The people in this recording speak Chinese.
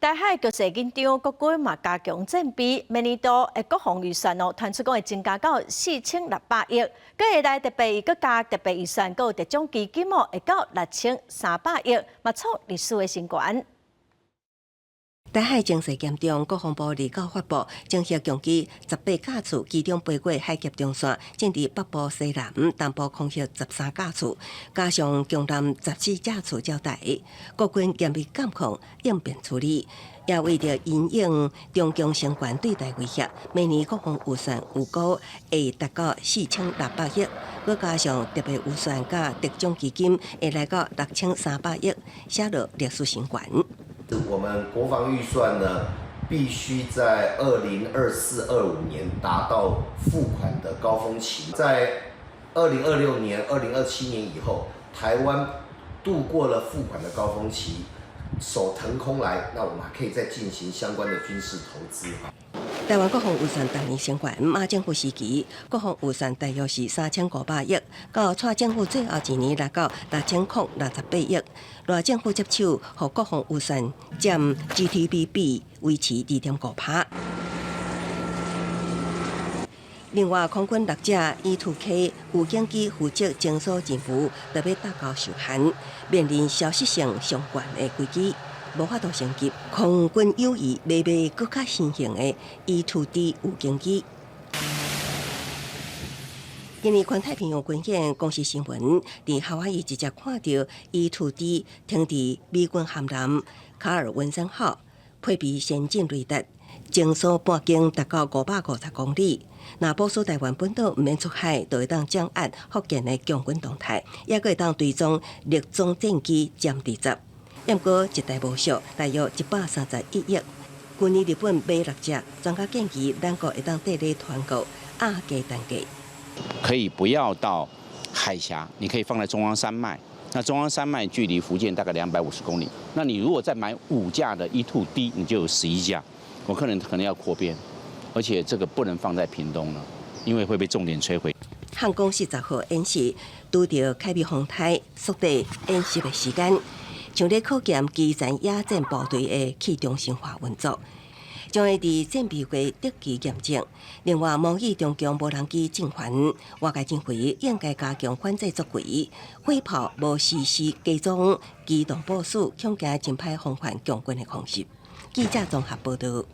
台海局势紧张，国军嘛加强战备，明年度的国防预算传出讲会增加到4600亿，佮下来特别佮加特别预算，佮有特种基金会到6300亿，嘛创历史的新高。台海情势严重，国防部29发布，整合强机18架次，机中飞过海峡中线，正伫北部、西南、东部空袭13架次，加上共南14架次交代，国军严密监控、应变处理，也为着因应中共升官对台威胁，明年国防预算预估会达到4600亿，佮加上特别预算甲特种基金会来到6300亿，写入历史新高。我们国防预算呢，必须在2024-25年达到付款的高峰期，在2026年、2027年以后，台湾度过了付款的高峰期，手腾空来，那我们还可以再进行相关的军事投资。台湾国防预算逐年升悬，马政府时期国防预算大约是3500亿，到蔡政府最后一年来到6068亿。赖政府接手，和国防预算占 GDP 比维持2.5%。另外，空军6架 E2K 预警机负责侦索任务，特别达到受限，面临消息性上悬的飞机，无法度升级。空军有意买更较新型的 E2D 预警机。今年环太平洋军演公司新闻，伫夏威夷直接看到 E2D 停伫美军함南卡尔文森号，配备先进雷达，侦索半径达到550公里。若部署台湾本岛，毋免出海，就会当掌握福建的强军动态，也会当追踪陆中战机歼敌集。不过一台无俗，大约131亿。去年日本买6架，专家建议咱国会当缀咧团购压价单价。可以不要到海峡，你可以放在中央山脉。那中央山脉距离福建大概250公里。那你如果再买5架的 E2D， 你就有11架。我可能要扩编，而且这个不能放在屏东了，因为会被重点摧毁。汉光10号演习，拄到凯美航太缩短演习的时间，像咧考验基层野战部队的去中心化运作。将会伫战备会得其验证。另外，模拟中共无人机进还，外界认为应该加强反制作为，火炮无实施加装机动部署，恐惊真歹防范强军的空袭。记者综合报道。